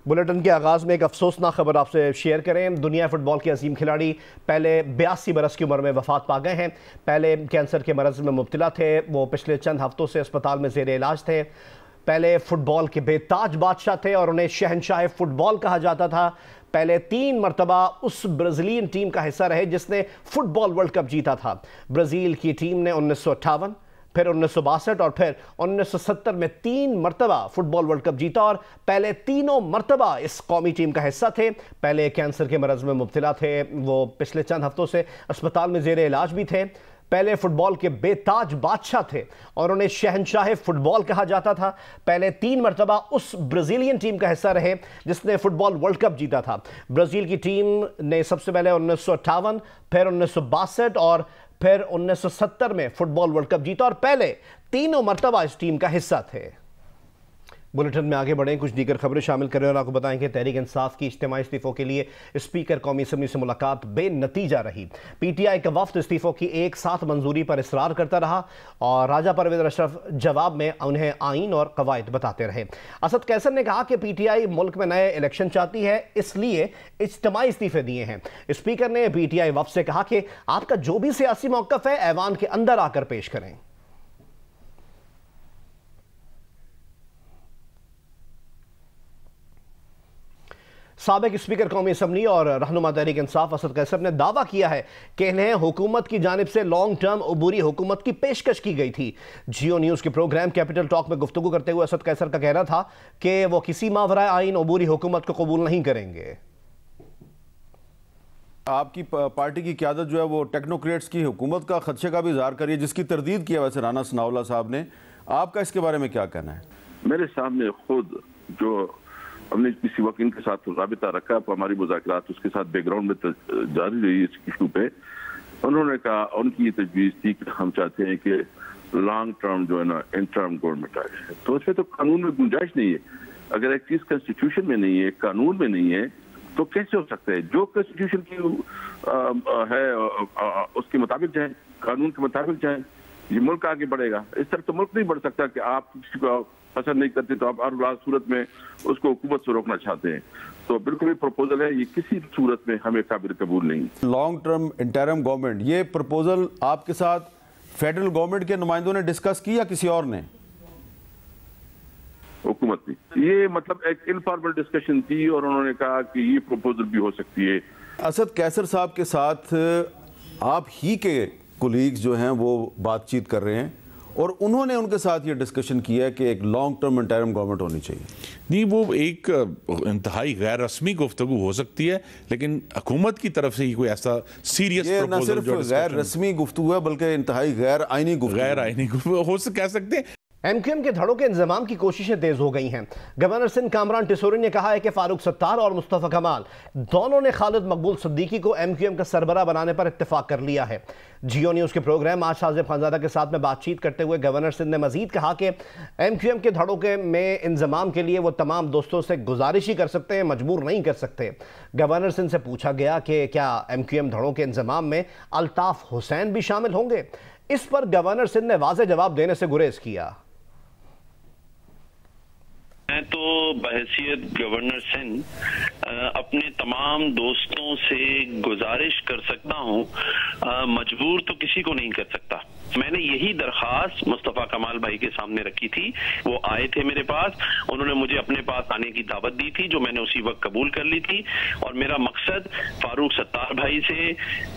Bulletin के आगाज़ में एक अफसोसनाक खबर आपसे शेयर करें। दुनिया फुटबॉल के अजीम खिलाड़ी पहले 82 बरस की उम्र में वफात पा गए हैं। पहले कैंसर के मरज़ में मुब्तला थे। वो पिछले चंद हफ्तों से अस्पताल में ज़ेर इलाज थे। पहले फुटबॉल के बेताज बादशाह थे और उन्हें शहंशाह फुटबॉल कहा जाता था। पहले 3 मरतबा उस ब्राज़ीलियन टीम का हिस्सा रहे जिसने फुटबॉल वर्ल्ड कप जीता था। ब्राज़ील की टीम ने 1958, फिर 1962 और फिर 1970 में 3 मरतबा फुटबॉल वर्ल्ड कप जीता और पहले तीनों मरतबा इस कौमी टीम का हिस्सा थे। पहले कैंसर के मरज़ में मुब्तला थे। वो पिछले चंद हफ्तों से अस्पताल में ज़ेर इलाज भी थे। पहले फुटबॉल के बेताज बादशाह थे और उन्हें शहंशाह फुटबॉल कहा जाता था। पहले 3 मरतबा उस ब्राज़ीलियन टीम का हिस्सा रहे जिसने फुटबॉल वर्ल्ड कप जीता था। ब्राज़ील की टीम ने सबसे पहले 1958, फिर 1962 और फिर 1970 में फुटबॉल वर्ल्ड कप जीता और पहले तीनों मरतबा इस टीम का हिस्सा थे। बुलेटिन में आगे बढ़ें, कुछ दीगर खबरें शामिल करें और आपको बताएं कि तहरीक इंसाफ की इज्तिमाई इस्तीफों के लिए स्पीकर कौमी असम्बली से मुलाकात बेनतीजा रही। पीटीआई का वफ्द इस्तीफों की एक साथ मंजूरी पर इसरार करता रहा और राजा परवेज अशरफ जवाब में उन्हें आइन और कवायद बताते रहे। असद कैसर ने कहा कि पीटीआई मुल्क में नए इलेक्शन चाहती है, इसलिए इज्तिमाई इस्तीफे दिए हैं। स्पीकर ने पीटीआई वफ्द से कहा कि आपका जो भी सियासी मौक़िफ़ है ऐवान के अंदर आकर पेश करें। साबिक स्पीकर कौमी असम्बली और रहनुमा तहरीक इंसाफ असद कैसर ने दावा किया है कि इन्हें हुकूमत की जानिब से लॉन्ग टर्म अबूरी हुकूमत की पेशकश की गई थी। जियो न्यूज़ के प्रोग्राम कैपिटल टॉक में गुफ्तगू करते हुए असद कैसर का कहना था कि वो किसी मावराए आइन अबूरी हुकूमत को कबूल नहीं करेंगे। आपकी पार्टी की क़यादत जो है वो टेक्नोक्रेट्स की हुकूमत का खदशे का भी इज़हार करी है, जिसकी तरदीद किया वैसे राना सनाउल्लाह साहब ने। आपका इसके बारे में क्या कहना है? मेरे सामने खुद जो हमने किसी वक्त इनके साथ राबिता रखा, हमारी मुज़ाकरात उसके साथ बैकग्राउंड में जारी रही इस इशू पे, उन्होंने कहा, उनकी ये तजवीज़ थी कि हम चाहते हैं कि लॉन्ग टर्म जो है ना इंटर्म गवर्नमेंट आए। तो उसमें तो कानून में गुंजाइश नहीं है। अगर एक चीज़ कॉन्स्टिट्यूशन में नहीं है, कानून में नहीं है, तो कैसे हो सकता है? जो कॉन्स्टिट्यूशन की है उसके मुताबिक जाए, कानून के मुताबिक जाए, ये मुल्क आगे बढ़ेगा। इस तरह तो मुल्क नहीं बढ़ सकता कि आप किसी को पसंद नहीं करते तो आप हर सूरत में उसको हुकूमत से रोकना चाहते हैं। तो बिल्कुल ये प्रपोजल है, ये किसी सूरत में हमें काबिल कबूल नहीं। लॉन्ग टर्म इंटरिम गवर्नमेंट, ये प्रपोजल आपके साथ फेडरल गवर्नमेंट के नुमाइंदों ने डिस्कस की या किसी और ने? हुकूमत ने। ये मतलब एक इनफॉर्मल डिस्कशन थी और उन्होंने कहा कि ये प्रपोजल भी हो सकती है। असद कैसर साहब के साथ आप ही के कोलीग्स जो हैं वो बातचीत कर रहे हैं और उन्होंने उनके साथ ये डिस्कशन किया है कि एक लॉन्ग टर्म इंटरिम गवर्नमेंट होनी चाहिए। नहीं, वो एक इंतहाई गैर रस्मी गुफ्तगू हो सकती है, लेकिन हुकूमत की तरफ से ही कोई ऐसा सीरियस न सिर्फ गैर रस्मी गुफ्तगू है बल्कि इंतहाई गैर आईनी गुफ्तगू हो कह सकते हैं। एमक्यूएम के धड़ों के इंतजाम की कोशिशें तेज हो गई हैं। गवर्नर सिंध कामरान टिसोरी ने कहा है कि फारूक सत्तार और मुस्तफ़ा कमाल दोनों ने खालिद मकबूल सिद्दीकी को एमक्यूएम का सरबराह बनाने पर इत्तेफाक कर लिया है। जियो न्यूज़ के प्रोग्राम आज साजिब खानजादा के साथ में बातचीत करते हुए गवर्नर सिंध ने मजीद कहा कि एमक्यूएम के धड़ों के में इंतजाम के लिए वो तमाम दोस्तों से गुजारिश ही कर सकते हैं, मजबूर नहीं कर सकते। गवर्नर सिंध से पूछा गया कि क्या एमक्यूएम धड़ों के इंतजाम में अल्ताफ हुसैन भी शामिल होंगे। इस पर गवर्नर सिंध ने वाज़ेह जवाब देने से गुरेज किया। मैं तो बहैसियत गवर्नर सिंध अपने तमाम दोस्तों से गुजारिश कर सकता हूं, मजबूर तो किसी को नहीं कर सकता। मैंने यही दरखास्त मुस्तफ़ा कमाल भाई के सामने रखी थी। वो आए थे मेरे पास, उन्होंने मुझे अपने पास आने की दावत दी थी जो मैंने उसी वक्त कबूल कर ली थी। और मेरा मकसद फारूक सत्तार भाई से,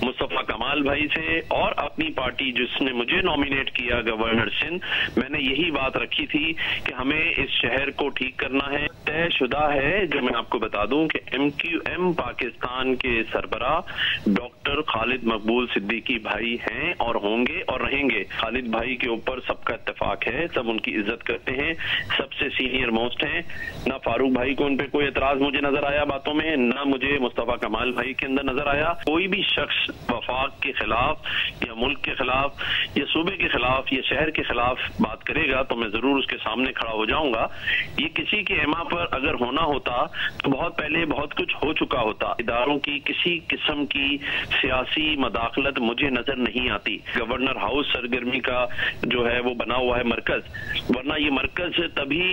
मुस्तफ़ा कमाल भाई से और अपनी पार्टी जिसने मुझे नॉमिनेट किया गवर्नर सिंध, मैंने यही बात रखी थी कि हमें इस शहर को ठीक करना है। तयशुदा है जो मैं आपको बता दूं कि एमक्यूएम पाकिस्तान के सरबराह डॉक्टर खालिद मकबूल सिद्दीकी भाई हैं और होंगे और रहेंगे। खालिद भाई के ऊपर सबका इत्तेफाक है, सब उनकी इज्जत करते हैं, सबसे सीनियर मोस्ट हैं। ना फारूक भाई को उन पे कोई एतराज मुझे नजर आया बातों में, ना मुझे मुस्तफ़ा कमाल भाई के अंदर नजर आया। कोई भी शख्स वफाक के खिलाफ या मुल्क के खिलाफ या सूबे के खिलाफ या शहर के खिलाफ बात करेगा तो मैं जरूर उसके सामने खड़ा हो जाऊंगा। ये किसी के एमा पर अगर होना होता तो बहुत पहले बहुत कुछ हो चुका होता। इदारों की किसी किस्म की सियासी मदाखलत मुझे नजर नहीं आती। गवर्नर हाउस सरगर्मी का जो है वो बना हुआ है मरकज, वरना ये मरकज तभी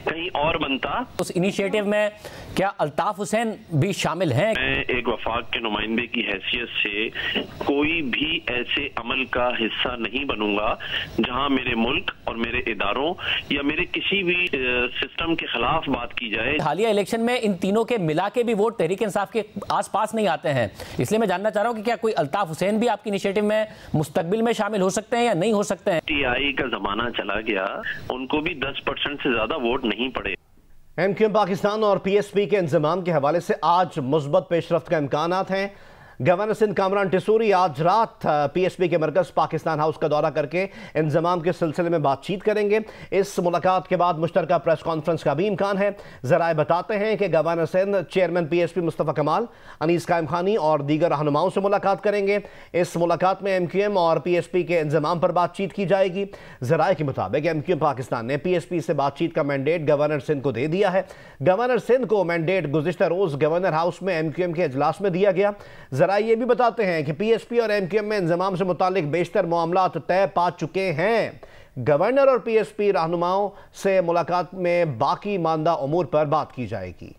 कहीं और बनता। उस इनिशिएटिव में क्या अल्ताफ हुसैन भी शामिल हैं? मैं एक वफाक के नुमाइंदे की हैसियत से कोई भी ऐसे अमल का हिस्सा नहीं बनूंगा जहां मेरे मुल्क और मेरे इदारों या मेरे किसी भी सिस्टम के खिलाफ बात की जाए। हालिया इलेक्शन में इन तीनों के मिला के भी वोट तहरीक इंसाफ के आसपास नहीं आते हैं, इसलिए मैं जानना चाह रहा हूं कि क्या कोई अल्ताफ हुसैन भी आपकी इनिशिएटिव में मुस्तकबिल में शामिल हो सकते हैं या नहीं हो सकते हैं? टीआई का जमाना चला गया, उनको भी 10% से ज्यादा वोट नहीं पड़े। एमक्यूएम पाकिस्तान और पीएसपी के इंतजाम के हवाले से आज मुस्बत पेशरफ्त का इम्कानात हैं। गवर्नर सिंध कामरान टिसूरी आज रात पीएसपी के मरकज पाकिस्तान हाउस का दौरा करके इंतजाम के सिलसिले में बातचीत करेंगे। इस मुलाकात के बाद मुश्तरका प्रेस कॉन्फ्रेंस का भी इम्कान है। ज़राए बताते हैं कि governor Sindh chairman PSP Mustafa Kamal, Anees कायम खानी और दीगर रहनुमाओं से मुलाकात करेंगे। इस मुलाकात में एमक्यूएम और पीएसपी के इंतजाम पर बातचीत की जाएगी। ज़राए के मुताबिक एमक्यूएम पाकिस्तान ने पीएसपी से बातचीत का मैंडेट गवर्नर सिंध को दे दिया है। गवर्नर सिंध को मैंडेट गुज़िश्ता रोज़ गवर्नर हाउस में एमक्यूएम के इजलास में दिया गया। ये भी बताते हैं कि पीएसपी और एमक्यूएम में इंतजाम से मुतालिक बेशतर मामलात तय पा चुके हैं। गवर्नर और पीएसपी रहनुमाओं से मुलाकात में बाकी मानदा उमूर पर बात की जाएगी।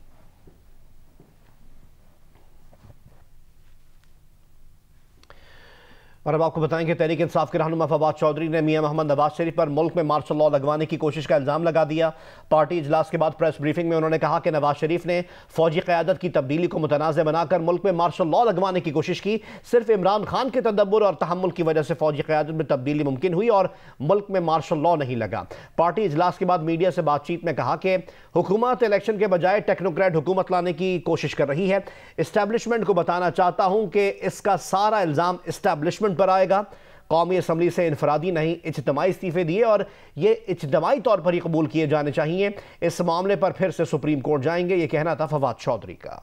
और अब आपको बताएं कि तहरीक इंसाफ के रहनुमा फवाद चौधरी ने मियां मोहम्मद नवाज शरीफ पर मुल्क में मार्शल लॉ लगवाने की कोशिश का इल्जाम लगा दिया। पार्टी इजलास के बाद प्रेस ब्रीफिंग में उन्होंने कहा कि नवाज शरीफ ने फौजी क़यादत की तब्दीली को मुतनाज़ बनाकर मुल्क में मार्शल लॉ लगवाने की कोशिश की। सिर्फ इमरान खान के तदब्बुर और तहम्मुल की वजह से फौजी क़यादत में तब्दीली मुमकिन हुई और मुल्क में मार्शल लॉ नहीं लगा। पार्टी इजलास के बाद मीडिया से बातचीत में कहा कि हुकूमत इलेक्शन के बजाय टेक्नोक्रेट हुकूमत लाने की कोशिश कर रही है। इस्टेब्लिशमेंट को बताना चाहता हूं कि इसका सारा इल्ज़ाम इस्टेब्लिशमेंट पर आएगा। कौमी असम्बली से इनफरादी नहीं इज्तिमाई इस्तीफे दिए और ये इज्तिमाई तौर पर ही कबूल किए जाने चाहिए। इस मामले पर फिर से सुप्रीम कोर्ट जाएंगे, ये कहना था फवाद चौधरी का।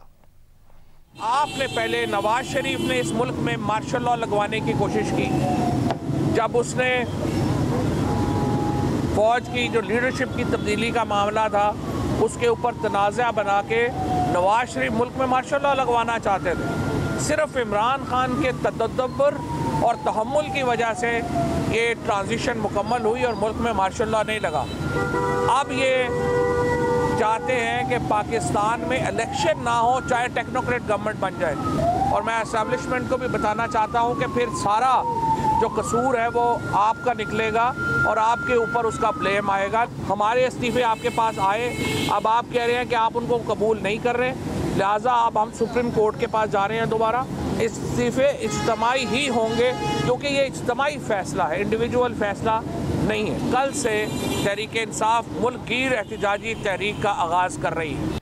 आपने पहले नवाज शरीफ ने इस मुल्क में मार्शल लॉ लगवाने की कोशिश की जब उसने फौज की जो लीडरशिप की तब्दीली का मामला था उसके ऊपर तनाज़ा बना के नवाज शरीफ मुल्क में मार्शल लॉ लगवाना चाहते थे। सिर्फ इमरान खान के तदब्बर और तहम्मुल की वजह से ये ट्रांजिशन मुकम्मल हुई और मुल्क में मार्शल लॉ नहीं लगा। अब ये चाहते हैं कि पाकिस्तान में इलेक्शन ना हो चाहे टेक्नोक्रेट गवर्नमेंट बन जाए। और मैं एस्टेब्लिशमेंट को भी बताना चाहता हूँ कि फिर सारा जो कसूर है वो आपका निकलेगा और आपके ऊपर उसका ब्लेम आएगा। हमारे इस्तीफे आपके पास आए, अब आप कह रहे हैं कि आप उनको कबूल नहीं कर रहे, लिहाजा अब हम सुप्रीम कोर्ट के पास जा रहे हैं दोबारा। इस्तीफे इज्तिमाई ही होंगे क्योंकि ये इज्तिमाई फैसला है, इंडिविजुअल फैसला नहीं है। कल से तहरीक इंसाफ मुल्क गिर एहतजाजी तहरीक का आगाज़ कर रही है।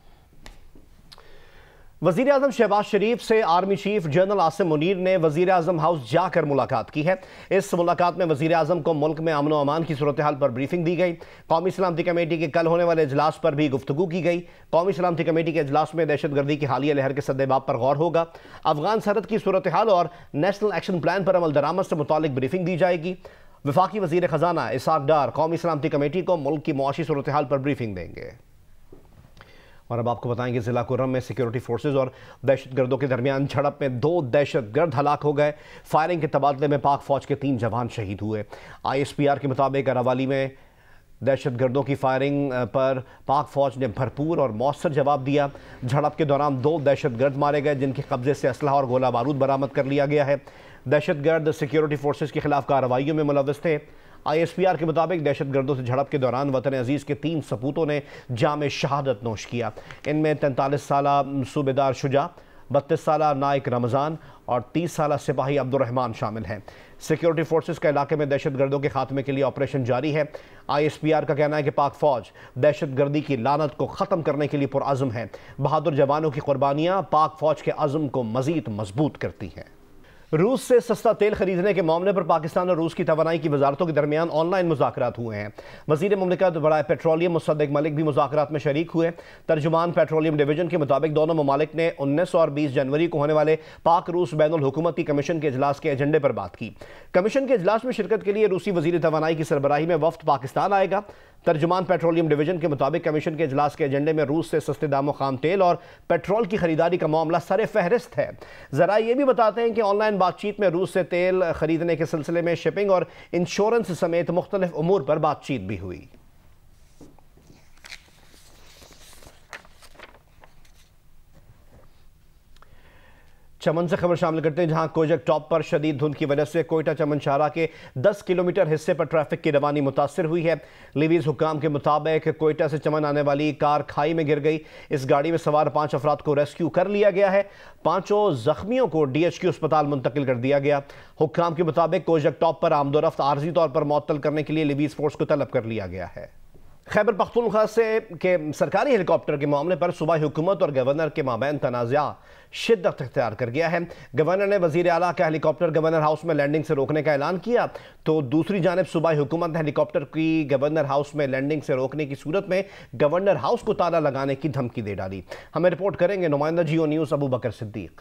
वज़ीर आज़म शहबाज शरीफ से army chief general Asim Munir ने वज़ीर आज़म हाउस जाकर मुलाकात की है। इस मुलाकात में वज़ीर आज़म को मुल्क में अमन व अमान की सूरत हाल पर ब्रीफिंग दी गई। कौमी सलामती कमेटी के कल होने वाले इजलास पर भी गुफ्तगू की गई। कौमी सलामती कमेटी के इजलास में दहशतगर्दी की हालिया लहर के सद्देबाब पर गौर होगा। अफगान सरहद की सूरत हाल और नेशनल एक्शन प्लान पर अमल दरामद से मुतालिक ब्रीफिंग दी जाएगी। वफाकी वज़ीर ख़जाना इसाक डार कौमी सलामती कमेटी को मुल्क की मुआशी सूरत हाल पर ब्रीफिंग देंगे। और अब आपको बताएंगे ज़िला कुर्रम में सिक्योरिटी फोर्सेज और दहशतगर्दों के दरमियान झड़प में 2 दहशतगर्द हलाक हो गए। फायरिंग के तबादले में पाक फौज के 3 जवान शहीद हुए। ISPR के मुताबिक अरावाली में दहशतगर्दों की फायरिंग पर पाक फौज ने भरपूर और मौसर जवाब दिया। झड़प के दौरान 2 दहशतगर्द मारे गए जिनके कब्जे से असलहा और गोला बारूद बरामद कर लिया गया है। दहशतगर्द सिक्योरिटी फोर्सेज के खिलाफ कार्रवाइयों में मुलव्वस थे। ISPR के मुताबिक दहशतगर्दों से झड़प के दौरान वतन अजीज़ के 3 सपूतों ने जाम शहादत नोश किया। इनमें 43 साला सूबेदार शुजा, 32 साला नाइक रमज़ान और 30 साला सिपाही अब्दुर्रहमान शामिल हैं। सिक्योरिटी फोर्सेस का इलाके में दहशतगर्दों के खात्मे के लिए ऑपरेशन जारी है। ISPR का कहना है कि पाक फौज दहशतगर्दी की लानत को ख़त्म करने के लिए पुरअज़्म है। बहादुर जवानों की कुर्बानियाँ पाक फौज के अज़्म को मज़ीद मजबूत करती हैं। रूस से सस्ता तेल खरीदने के मामले पर पाकिस्तान और रूस की तवानाई की वजारतों के दरमियान ऑनलाइन मुज़ाकरात हुए हैं। वज़ीर मुमलिकत बराए पेट्रोलियम मुसद्दिक मलिक भी मुज़ाकरात में शरीक हुए। तर्जुमान पेट्रोलियम डिवीजन के मुताबिक दोनों ममालिक ने 19 और 20 जनवरी को होने वाले पाक रूस बैनुल हुकूमती कमीशन के इजलास के एजेंडे पर बात की। कमीशन के इजलास में शिरकत के लिए रूसी वज़ीर तवानाई की सरबराही में वफ्द पाकिस्तान आएगा। तर्जुमान पेट्रोलियम डिवीजन के मुताबिक कमीशन के इजलास के एजेंडे में रूस से सस्ते दामों खाम तेल और पेट्रोल की खरीदारी का मामला सर फहरिस्त है। जरा ये भी बताते हैं कि ऑनलाइन बातचीत में रूस से तेल खरीदने के सिलसिले में शिपिंग और इंश्योरेंस समेत मुख्तलिफ उमूर पर बातचीत भी हुई। चमन से खबर शामिल करते हैं, जहां कोजक टॉप पर शदीद धुंध की वजह से कोयटा चमन शाहरा के 10 किलोमीटर हिस्से पर ट्रैफिक की रवानी मुतासर हुई है। लिवीज हुक्काम के मुताबिक कोयटा से चमन आने वाली कार खाई में गिर गई। इस गाड़ी में सवार 5 अफराद को रेस्क्यू कर लिया गया है। 5 जख्मियों को DHQ अस्पताल मुंतकिल कर दिया गया। हुक्काम के मुताबिक कोजक टॉप पर आमदोरफ्त आर्जी तौर पर मुअत्तल करने के लिए लिवीज फोर्स को तलब कर लिया गया है। खैबर पख्तूनख्वा से के सरकारी हेलीकॉप्टर के मामले पर सूबाई हुकूमत और गवर्नर के माबैन तनाज़ा शिद्दत इख्तियार कर गया है। गवर्नर ने वज़ीर आला का हेलीकॉप्टर गवर्नर हाउस में लैंडिंग से रोकने का ऐलान किया, तो दूसरी जानिब सूबाई हुकूमत ने हेलीकॉप्टर की गवर्नर हाउस में लैंडिंग से रोकने की सूरत में गवर्नर हाउस को ताला लगाने की धमकी दे डाली। हमें रिपोर्ट करेंगे नुमाइंदा जियो न्यूज़ अबू बकर सिद्दीक।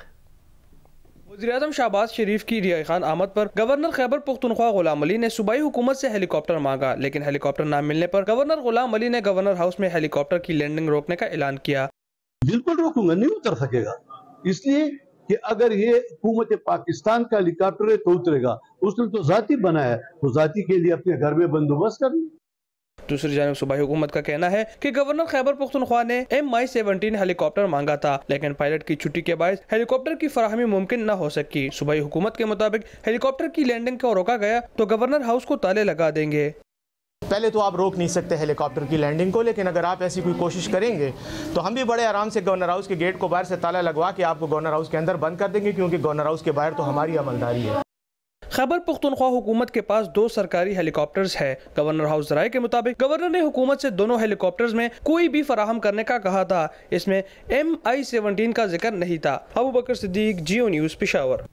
वज़ीर-ए-आज़म शहबाज शरीफ की रिहाई खान आमद पर गवर्नर खैबर पख्तूनख्वा गुलाम अली ने सूबाई हुकूमत से हेलीकॉप्टर मांगा, लेकिन हेलीकॉप्टर न मिलने पर गवर्नर गुलाम अली ने गवर्नर हाउस में हेलीकॉप्टर की लैंडिंग रोकने का ऐलान किया। बिल्कुल रोकूंगा, नहीं उतर सकेगा, इसलिए कि अगर ये हुकूमत पाकिस्तान का हेलीकॉप्टर है तो उतरेगा। उसने तो जाती बनाया, तो जाती के लिए अपने घर में बंदोबस्त कर लिया। दूसरी जानिब सूबाई हुकूमत का कहना है कि गवर्नर खैबर पख्तूनख्वा ने MI-17 हेलीकॉप्टर मांगा था, लेकिन पायलट की छुट्टी के बायस हेलीकॉप्टर की फराहमी मुमकिन न हो सकी। सूबाई हुकूमत के मुताबिक हेलीकॉप्टर की लैंडिंग को रोका गया तो गवर्नर हाउस को ताले लगा देंगे। पहले तो आप रोक नहीं सकते हेलीकॉप्टर की लैंडिंग को, लेकिन अगर आप ऐसी कोई कोशिश करेंगे तो हम भी बड़े आराम से गवर्नर हाउस के गेट को बाहर से ताला लगवा के आपको गवर्नर हाउस के अंदर बंद कर देंगे, क्योंकि गवर्नर हाउस के बाहर तो हमारी अमलदारी है। खैबर पख्तूनख्वा हुकूमत के पास 2 सरकारी हेलीकॉप्टर्स है। गवर्नर हाउस राय के मुताबिक गवर्नर ने हुकूमत से दोनों हेलीकॉप्टर्स में कोई भी फराहम करने का कहा था। इसमें MI-17 का जिक्र नहीं था। अबू बकर सिद्दीक, जियो न्यूज़, पेशावर।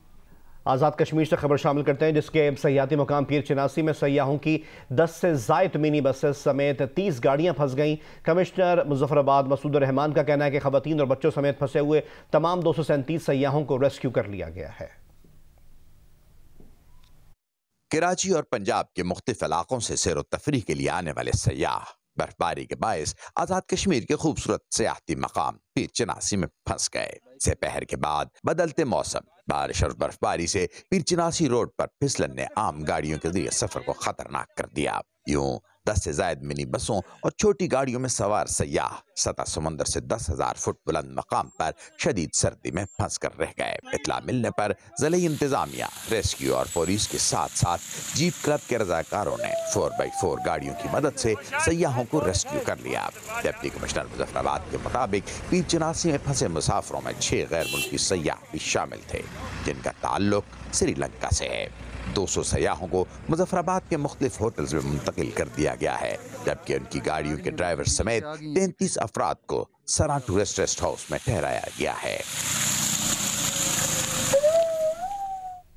आज़ाद कश्मीर से खबर शामिल करते हैं, जिसके सयाहती मुकाम पीर चिनासी में सयाहों की 10 से ज़ायद मिनी बसेस समेत 30 गाड़ियां फंस गईं। कमिश्नर मुजफ्फराबाद मसूद रहमान का कहना है कि ख़वातीन और बच्चों समेत फंसे हुए तमाम 237 सयाहों को रेस्क्यू कर लिया गया है। कराची और पंजाब के मुख्तलिफ इलाकों से सैर व तफरीह के लिए आने वाले सयाह बर्फबारी के बायस आज़ाद कश्मीर के खूबसूरत सियाहती मकाम पीर चिनासी में फंस गए। दोपहर के बाद बदलते मौसम, बारिश और बर्फबारी से पीर चिनासी रोड पर फिसलन ने आम गाड़ियों के जरिए सफर को खतरनाक कर दिया। यूं 10 से ज़ायद मिनी बसों और छोटी गाड़ियों में सवार सयाह सतह समंदर से 10,000 फुट बुलंद मकाम पर शदीद सर्दी में फंस कर रह गए। इतला मिलने पर ज़िले इंतजामिया, रेस्क्यू और पुलिस के साथ साथ जीप क्लब के रजाकारों ने 4x4 गाड़ियों की मदद से सयाहों को रेस्क्यू कर लिया। डिप्टी कमिश्नर मुजफ्फराबाद के मुताबिक पीर चिनासी में फंसे मुसाफिरों में 6 गैर मुल्की सयाह भी शामिल थे, जिनका ताल्लुक श्रीलंका से है। 200 सयाहों को मुजफ्फराबाद के मुख्तलिफ होटल्स में मुंतकिल कर दिया गया है, जबकि उनकी गाड़ियों के ड्राइवर समेत 33 अफराद को सरा टूरिस्ट रेस्ट हाउस में ठहराया गया है।